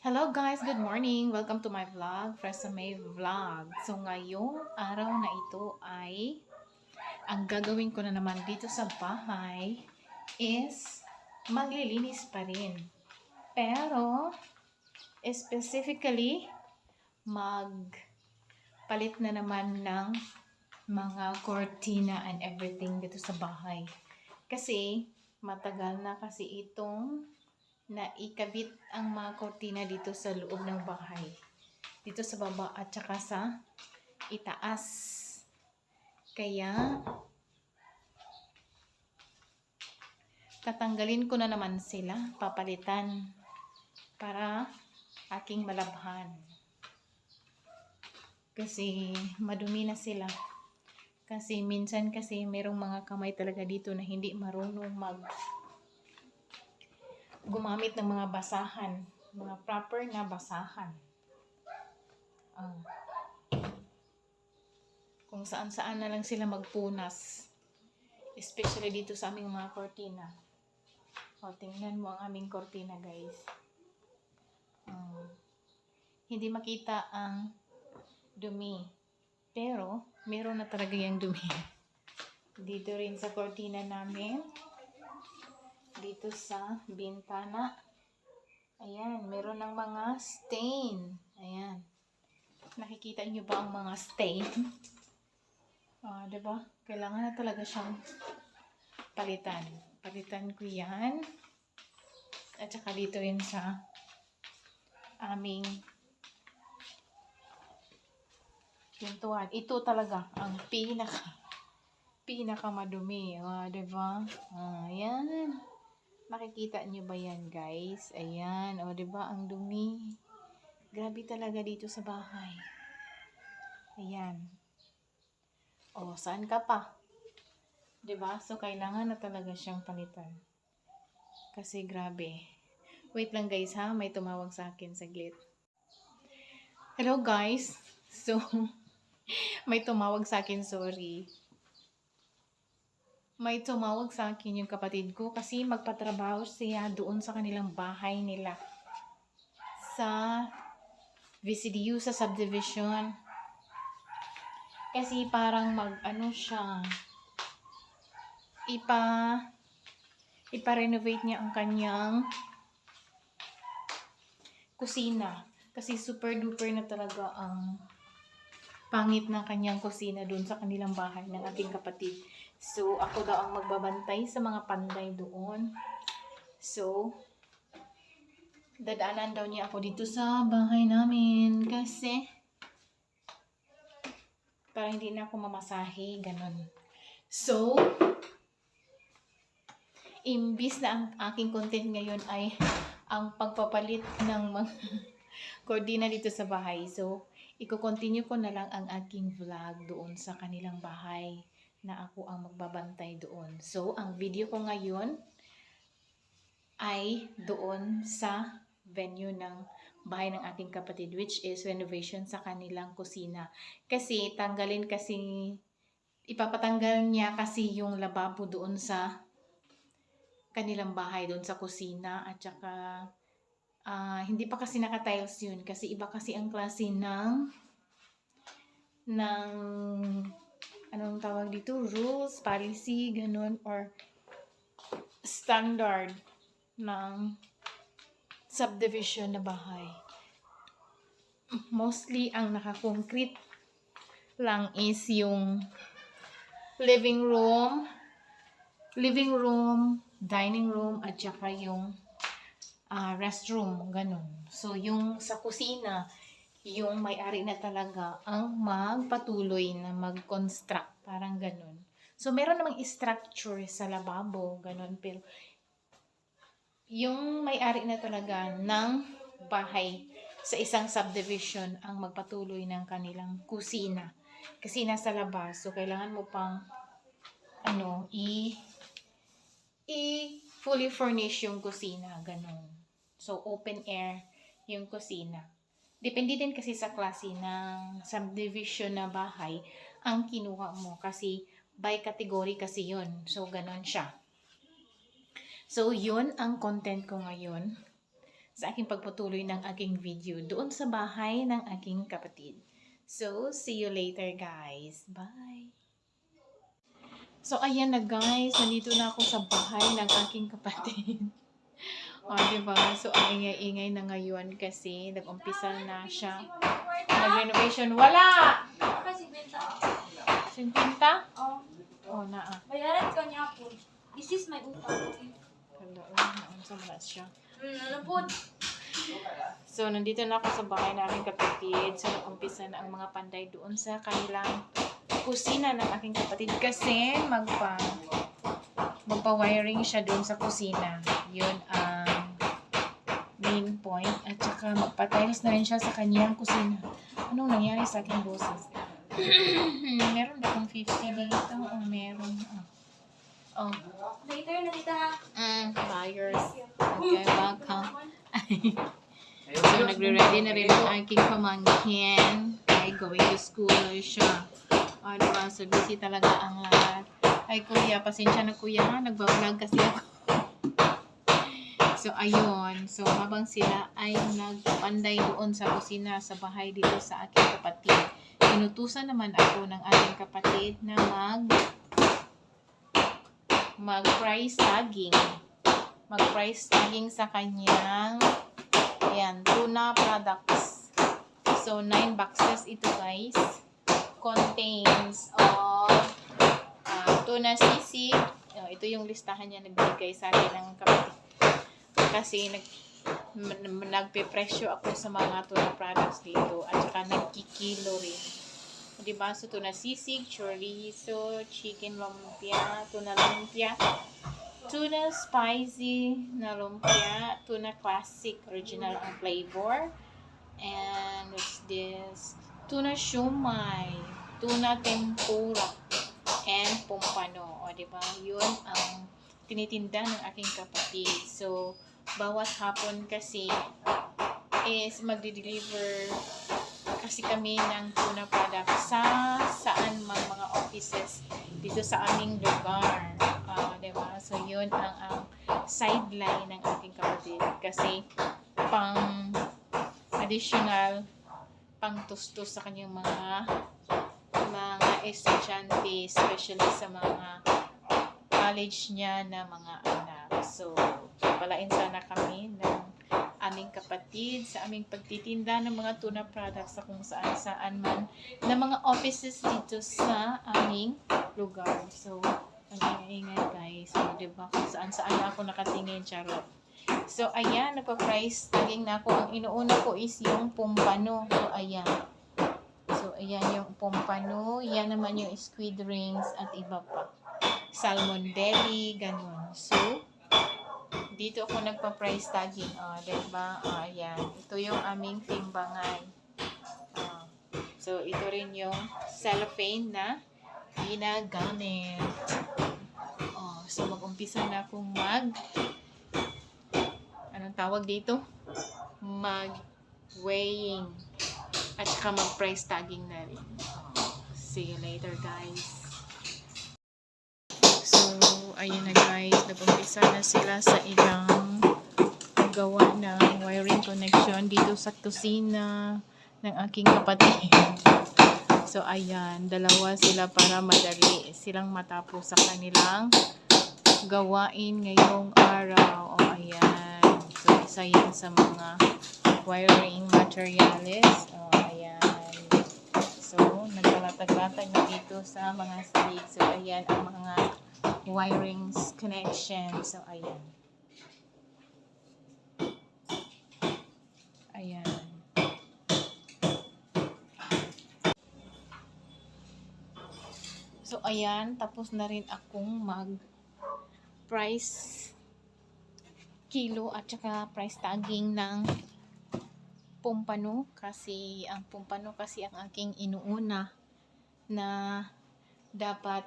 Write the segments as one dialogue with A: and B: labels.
A: Hello guys, good morning. Welcome to my vlog, Fresame Vlog. So ngayong araw na ito ay ang gagawin ko na naman dito sa bahay is maglilinis pa rin. Pero specifically magpalit na naman ng mga cortina and everything dito sa bahay. Kasi matagal na kasi itong na ikabit ang mga kortina dito sa loob ng bahay. Dito sa baba at saka sa itaas. Kaya, tatanggalin ko na naman sila, papalitan para aking malabhan. Kasi madumi na sila. Kasi minsan kasi merong mga kamay talaga dito na hindi marunong gumamit ng mga basahan, mga proper na basahan. Kung saan-saan na lang sila magpunas. Especially dito sa aming mga kortina. Tingnan mo ang aming kortina, guys. Hindi makita ang dumi. Pero, meron na talaga yung dumi. Dito rin sa kortina namin. Dito sa bintana. Ayan, meron ng mga stain. Ayan. Nakikita nyo ba ang mga stain? Diba? Kailangan na talaga siyang palitan. Palitan ko yan. At saka dito rin sa aming pintuan. Ito talaga ang pinaka madumi. Diba? Ayan. Makikita nyo ba yan, guys? Ayan. Diba? Ang dumi. Grabe talaga dito sa bahay. Ayan. Saan ka pa? Diba? So, kailangan na talaga siyang palitan. Kasi grabe. Wait lang, guys, ha? May tumawag sa akin saglit. Hello, guys. So, may tumawag sa akin, sorry. May tumawag sa akin yung kapatid ko kasi magpatrabaho siya doon sa kanilang bahay nila. Sa VCDU, sa subdivision. Kasi parang siya, ipa-renovate niya ang kanyang kusina. Kasi super duper na talaga ang pangit ng kanyang kusina doon sa kanilang bahay ng ating kapatid. So, ako daw ang magbabantay sa mga panday doon. So, dadaanan daw niya ako dito sa bahay namin kasi para hindi na ako mamasahe, ganun. So, imbis na ang aking content ngayon ay ang pagpapalit ng mga kordina dito sa bahay. So, i-continue ko na lang ang aking vlog doon sa kanilang bahay na ako ang magbabantay doon. So, ang video ko ngayon ay doon sa venue ng bahay ng ating kapatid, which is renovation sa kanilang kusina. Kasi ipapatanggal niya kasi yung lababo doon sa kanilang bahay, doon sa kusina, at saka hindi pa kasi naka-tiles yun kasi iba kasi ang klase ng anong tawag dito, rules, policy, ganun, or standard ng subdivision na bahay. Mostly ang naka-concrete lang is yung living room, dining room, at saka yung restroom, ganun. So, yung sa kusina, yung may-ari na talaga ang magpatuloy na mag-construct, parang ganun. So, meron namang structure sa lababo, ganun. Pero, yung may-ari na talaga ng bahay sa isang subdivision ang magpatuloy ng kanilang kusina. Kasi nasa labas, so kailangan mo pang fully furnish yung kusina, ganun. So, open air yung kusina. Depende din kasi sa klase ng subdivision na bahay ang kinuha mo. Kasi by category kasi yun. So, ganun siya. So, yun ang content ko ngayon. sa aking pagpatuloy ng aking video doon sa bahay ng aking kapatid. So, see you later guys. Bye! So, ayan na guys. Nandito na ako sa bahay ng aking kapatid. O, diba? So, ang ingay-ingay na ngayon kasi nag-umpisa na siya. Nag-renovation. Wala!
B: Kasi benta.
A: 50? Oh, naa.
B: Bayaran ka niya po. This is my utang.
A: Hala, naunsa mo na siya.
B: Ano po?
A: So, nandito na ako sa bahay ng aking kapatid. So, nag-umpisa na ang mga panday doon sa kanilang kusina ng aking kapatid. Kasi, magpa-wiring siya doon sa kusina. Yun ang main point. At saka, magpa-tiles na rin siya sa kanyang kusina. Anong nangyari sa aking boses? Meron ba akong 50 dito? O meron? Oh.
B: Later na dito ha.
A: Buyers. Okay, welcome. So, nagre-ready na rin ang aking pamangkin. Ay, going to school siya. O, diba? So, busy talaga ang lahat. Ay, kuya, pasensya na kuya ha. Nagbablog kasi ako. So, ayun. So, habang sila ay nagpanday doon sa kusina, sa bahay dito sa aking kapatid, inutusan naman ako ng aking kapatid na mag-price tagging. Mag-price tagging sa kanyang ayan, tuna products. So, 9 boxes ito guys. Contains of tuna sisig. Ito yung listahan niya nagbigay sa akin ng kapatid. Kasi nagpe-presyo ako sa mga tuna products dito at saka nagkikilo rin. Diba? So, tuna sisig, chorizo, chicken lumpia, tuna lumpia, tuna spicy na lumpia, tuna classic, original ang flavor, and what's this? Tuna shumai, tuna tempura, and pompano. O, diba? Yun ang tinitinda ng aking kapatid. So, bawat hapon kasi is magdi-deliver kasi kami ng tuna products sa saan mga offices dito sa aming lugar. Diba? So, yun ang sideline ng aking kapatid. Kasi, pang additional, pang tustos sa kanyang mga estudyante, especially sa mga college niya na mga anak. So, palain sana kami ng aming kapatid sa aming pagtitinda ng mga tuna products sa kung saan man na mga offices dito sa aming lugar. So, ang ingay-ingay guys. So, diba? Kung saan ako nakatingin, charot. So, ayan, nagpa-price tagging na ako. Ang inuuna ko is yung pompano. So, ayan. So, ayan yung pompano. Yan naman yung squid rings at iba pa. Salmon belly, ganun. So, dito ako nagpa-price tagging. Diba? Ayan. Ito yung aming timbangan. So, ito rin yung cellophane na ginagamit. So, mag-umpisa na akong anong tawag dito? Mag-weighing. At saka mag-price tagging na rin. See you later, guys. So, ayun na guys. Nag-umpisa na sila sa ilang gawa ng wiring connection dito sa kusina ng aking kapatid. So, ayan. Dalawa sila para madali silang matapos sa kanilang gawain ngayong araw. Ayan. So, isa yan sa mga wiring materials. Ayan. So, naglalatag-latag na dito sa mga slig. So, ayan ang mga wirings connection. So, ayan. Ayan. So, ayan. Tapos na rin akong price kilo at saka price tagging ng pompano kasi ang pompano kasi ang aking inuuna na dapat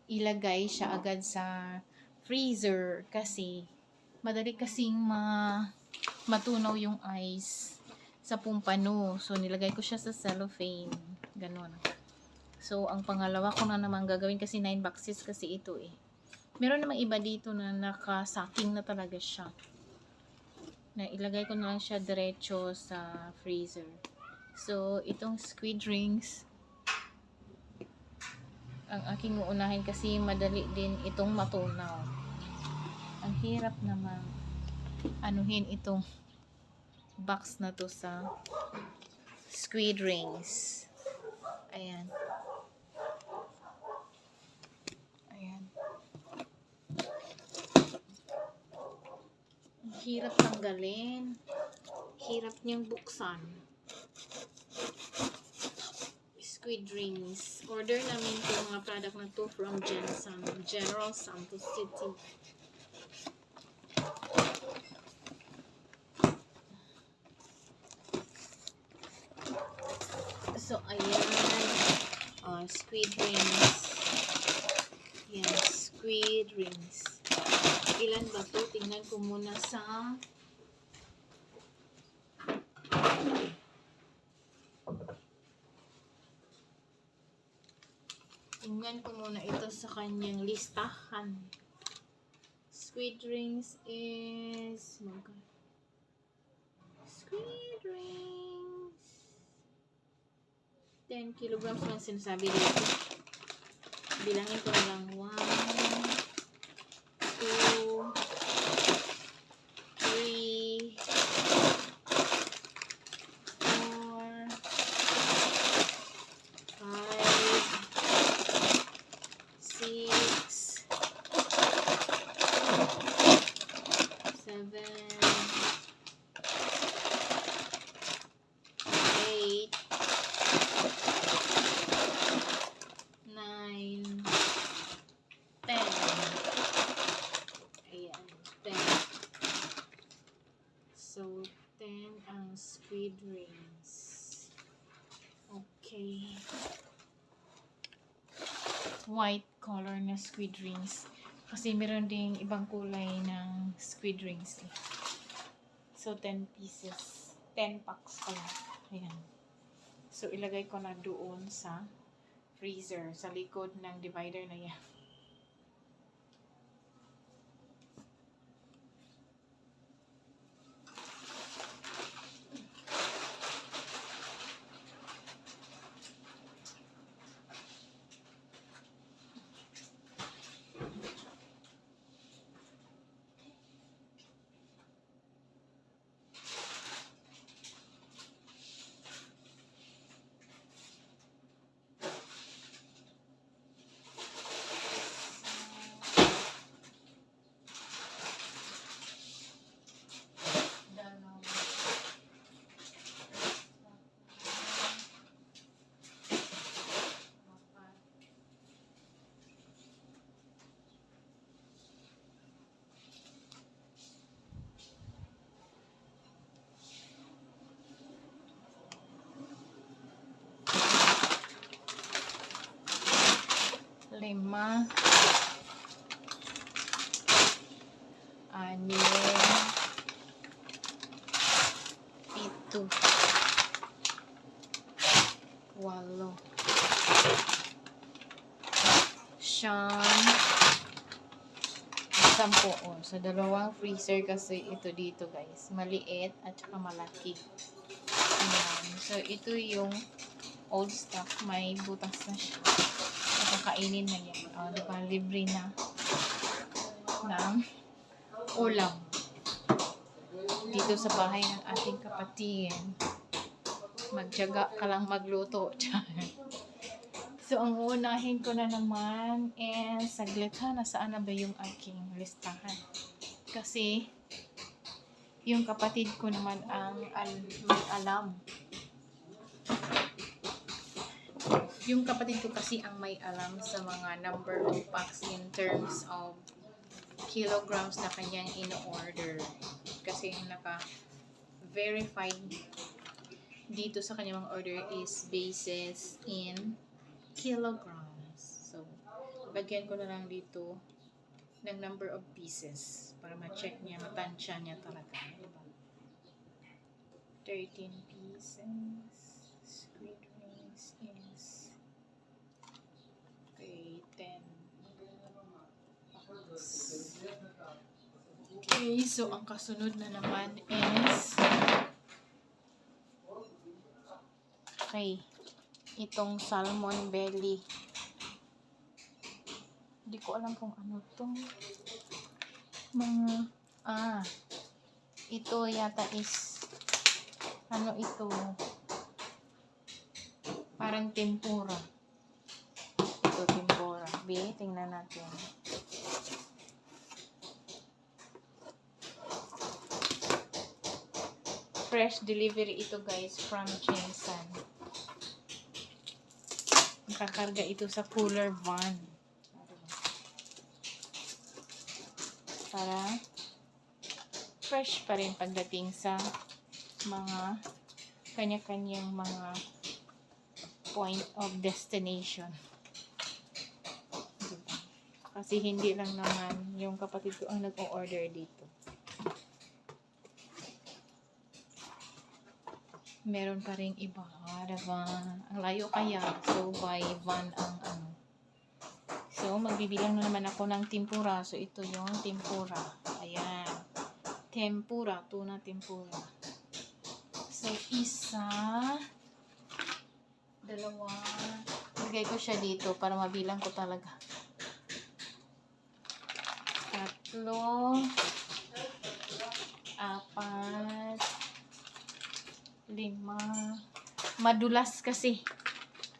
A: ilagay siya agad sa freezer kasi madali kasing matunaw yung ice sa pompano. So, nilagay ko siya sa cellophane. Ganon. So, ang pangalawa ko na naman gagawin kasi 9 boxes kasi ito eh. Meron namang iba dito na naka-sacking na talaga siya. na ilagay ko na lang siya diretso sa freezer. So, itong squid rings, ang aking uunahin kasi madali din itong matunaw. Ang hirap naman anuhin itong box na to sa squid rings. Ayan. Ayan. Ang hirap tanggalin. Hirap niyang buksan. Squid rings. Order namin itong mga product na to from Jensen, General Santos City. So, ayan. Squid rings. Yan, squid rings. Ilan ba to? Tingnan ko muna sa ito sa kanyang listahan. Squid rings is squid rings 10 kilograms lang sinasabi dito. Bilangin ko na lang 1, 2, 3, 4, 5, 6, 7, 8, 9, 10. Ayan, 10. So, 10 ang squid rings. Okay. White color na squid rings. Kasi meron ding ibang kulay ng squid rings. So, 10 pieces. 10 packs pala. Ayan. So, ilagay ko na doon sa freezer, sa likod ng divider na yan. Lima, anim, pito, walo, siyam, 10. Sa dalawang freezer kasi ito dito guys. Maliit at saka malaki. Ayan. So, ito yung old stock. May butas na siya. Kakainin na yan. O, diba? Libre na ng ulam. Dito sa bahay ng ating kapatid. Magtiyaga ka lang magluto. So, ang uunahin ko na naman is saglit ha. Nasaan na ba yung aking listahan? Kasi, yung kapatid ko naman ang may alam. Yung kapatid ko kasi ang may alam sa mga number of packs in terms of kilograms na kanyang in-order. Kasi yung naka-verified dito sa kanyang order is basis in kilograms. So, lagyan ko na lang dito ng number of pieces para ma-check niya, matansya niya talaga. Diba? 13 pieces. Squid rings is 10 packs. Okay, so ang kasunod na naman is okay, itong salmon belly. Hindi ko alam kung ano to. Mga ito yata is ano ito? Parang tempura. Ito tempura. Tingnan natin. Fresh delivery ito guys from Jinsan. Nakakarga ito sa cooler van. Para fresh pa rin pagdating sa mga kanya-kanyang mga point of destination. Diba? Kasi hindi lang naman yung kapatid ko ang nag-o-order dito. Meron pa ring iba. Diba? Ang layo kaya. So, by van ang ano. So, magbibilang na naman ako ng tempura. So, ito yung tempura. Ayan. Tempura. Tuna tempura. So, isa. Dalawa. Lagay ko siya dito para mabilang ko talaga. Tatlo. Apat. 5. Madulas kasi.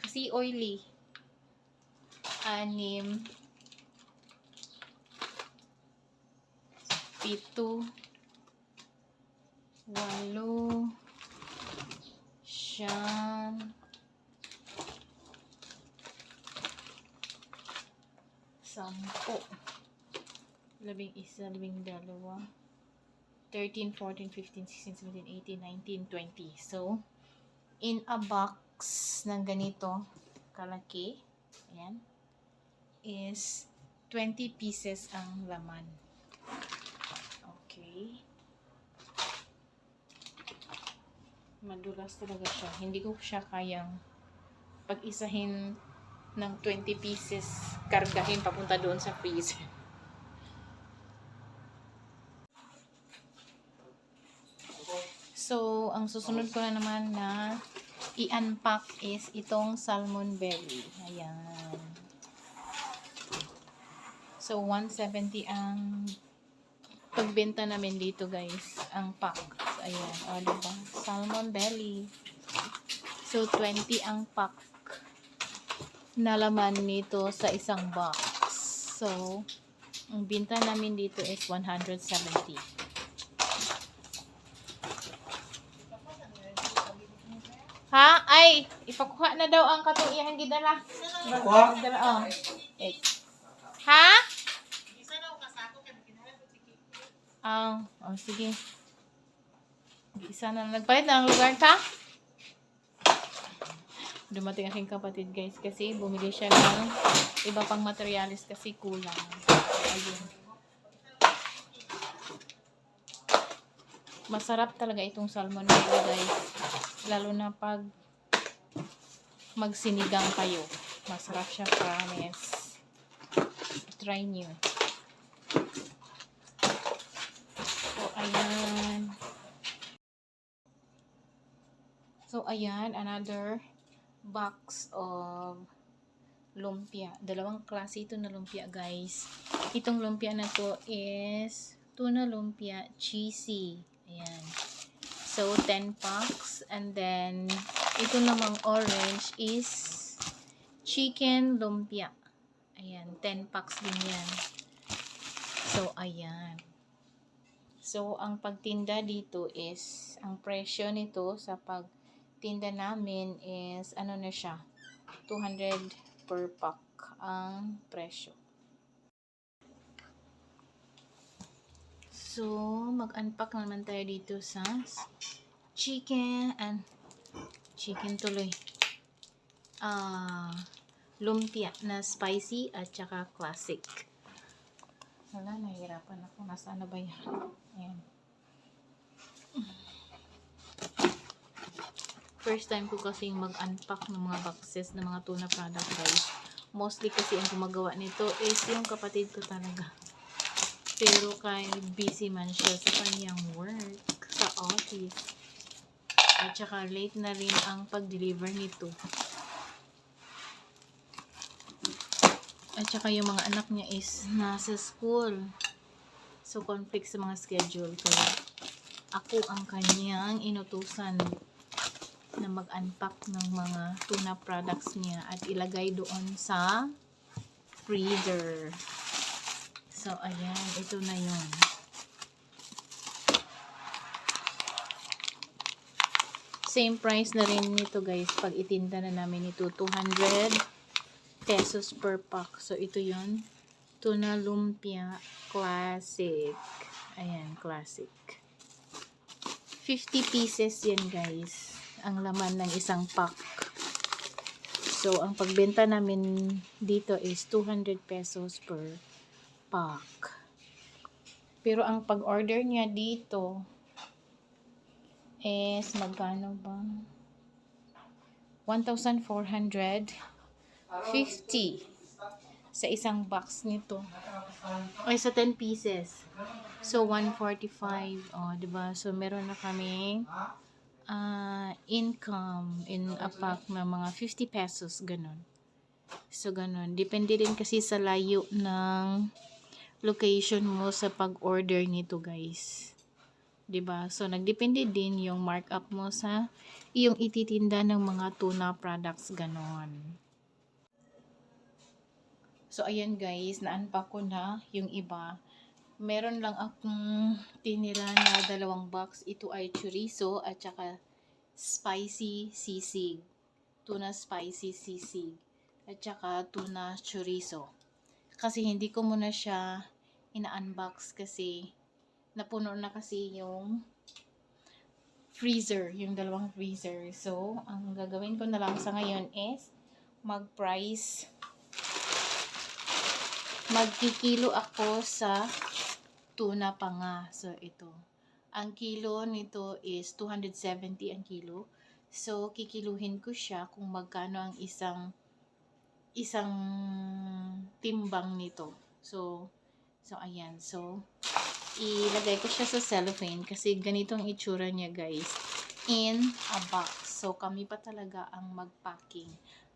A: Kasi oily. 6. 7. 8. 9. 10. 11, 12. 13, 14, 15, 16, 17, 18, 19, 20. So, in a box ng ganito kalaki, ayan, is 20 pieces ang laman. Okay. Madulas talaga siya. Hindi ko siya kayang pag-isahin ng 20 pieces, kargahin papunta doon sa freezer. So, ang susunod ko na naman na i-unpack is itong salmon belly. Ayan. So, 170 ang pagbenta namin dito guys. Ang pack. So, ayan. O, diba? Salmon belly. So, 20 ang pack na laman nito sa isang box. So, ang binta namin dito is 170. Ha? Ay, ipakuha na daw ang katong iyang gidala.
C: Kuha?
A: Gidala, oh. Ha? Oh, sige. Isa na nagpalit na ng lugar ka? Dumating aking kapatid guys kasi bumili siya ng iba pang materialis kasi kulang. Ayun. Masarap talaga itong salmon nito guys. Lalo na pag magsinigang kayo. Masarap siya, promise. Try nyo. So, ayan. So, ayan. Another box of lumpia. Dalawang klase ito na lumpia, guys. Itong lumpia na to is tuna lumpia cheesy. Ayan. So, 10 packs. And then, ito namang orange is chicken lumpia. Ayan. 10 packs din yan. So, ayan. So, ang pagtinda dito is, ang presyo nito sa pagtinda namin is, ano na siya, 200 per pack ang presyo. So, mag-unpack naman tayo dito sa chicken tuloy. Lumpia na spicy at saka classic. Wala, nahihirapan ako. Nasaan na ba yan? Ayan. First time ko kasi mag-unpack ng mga boxes ng mga tuna product guys. Mostly kasi ang gumagawa nito is yung kapatid ko talaga. Pero kay busy man siya sa kanyang work sa office. At saka late na rin ang pag-deliver nito. At saka yung mga anak niya is nasa school. So, conflict sa mga schedule. Kaya, ako ang kanyang inutusan na mag-unpack ng mga tuna products niya at ilagay doon sa freezer. So, ayan. Ito na yun. Same price na rin nito guys. Pag itinda na namin ito, 200 pesos per pack. So, ito yun. Tuna lumpia classic. Ayan, classic. 50 pieces yan guys. Ang laman ng isang pack. So, ang pagbenta namin dito is 200 pesos per pack. Pero ang pag-order niya dito is magkano ba? 1,450 sa isang box nito. Ay, sa 10 pieces. So, 145. O, diba? So, meron na kaming income in a pack na mga 50 pesos. Ganon. So, ganon. Depende din kasi sa layo ng location mo sa pag-order nito, guys. Diba? So, nagdepende din yung markup mo sa iyong ititinda ng mga tuna products. Ganon. So, ayan guys, na-unpack ko na yung iba. Meron lang akong tinira na 2 box. Ito ay chorizo at saka spicy sisig. Tuna spicy sisig. At saka tuna chorizo. Kasi hindi ko muna siya ina-unbox kasi napuno na kasi yung freezer. Yung 2 freezer. So, ang gagawin ko na lang sa ngayon is magkikilo ako sa tuna pa nga. So, ito. Ang kilo nito is 270 ang kilo. So, kikiluhin ko siya kung magkano ang isang timbang nito. So, ayan. So, ilagay ko siya sa cellophane kasi ganito ang itsura niya, guys. In a box. So, kami pa talaga ang mag-packing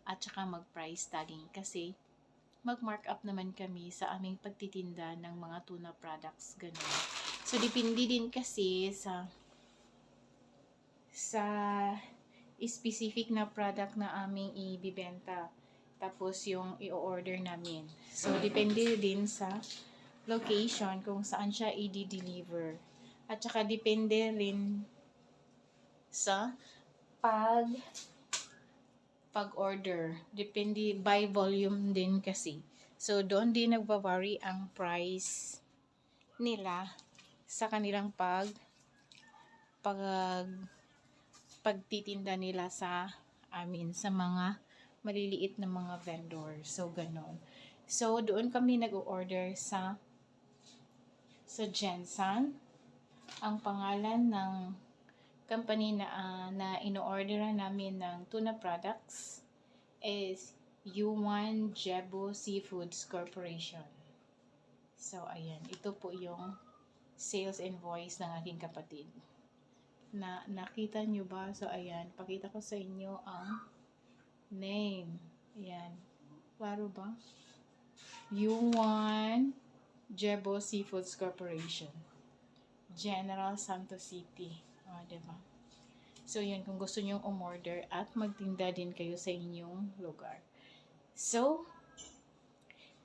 A: at saka mag-price tagging kasi mag-markup naman kami sa aming pagtitinda ng mga tuna products, ganun. So, depende din kasi sa specific na product na aming ibibenta. Tapos, yung i-order namin. So, depende din sa location kung saan siya i-deliver. At saka, depende rin sa pag-order. Depende by volume din kasi. So, doon din nagva-vary ang price nila sa kanilang pagtitinda nila sa amin, sa mga maliliit na mga vendor. So, ganon. So, doon kami nag-order sa Jensen. Ang pangalan ng company na ino-orderan namin ng tuna products is Yuan Jebu Seafoods Corporation. So, ayan. Ito po yung sales invoice ng aking kapatid. Nakita nyo ba? So, ayan. Pakita ko sa inyo ang name. Ayan. Klaro ba? Yuan Jebu Seafoods Corporation. General Santos City. Diba? So, yun, kung gusto nyong umorder at magtinda din kayo sa inyong lugar. So,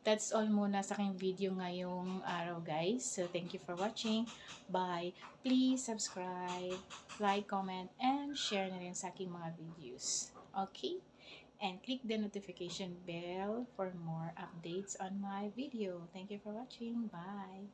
A: that's all muna sa aking video ngayong araw, guys. So, thank you for watching. Bye. Please subscribe, like, comment, and share na rin sa aking mga videos. Okay? And click the notification bell for more updates on my video. Thank you for watching. Bye.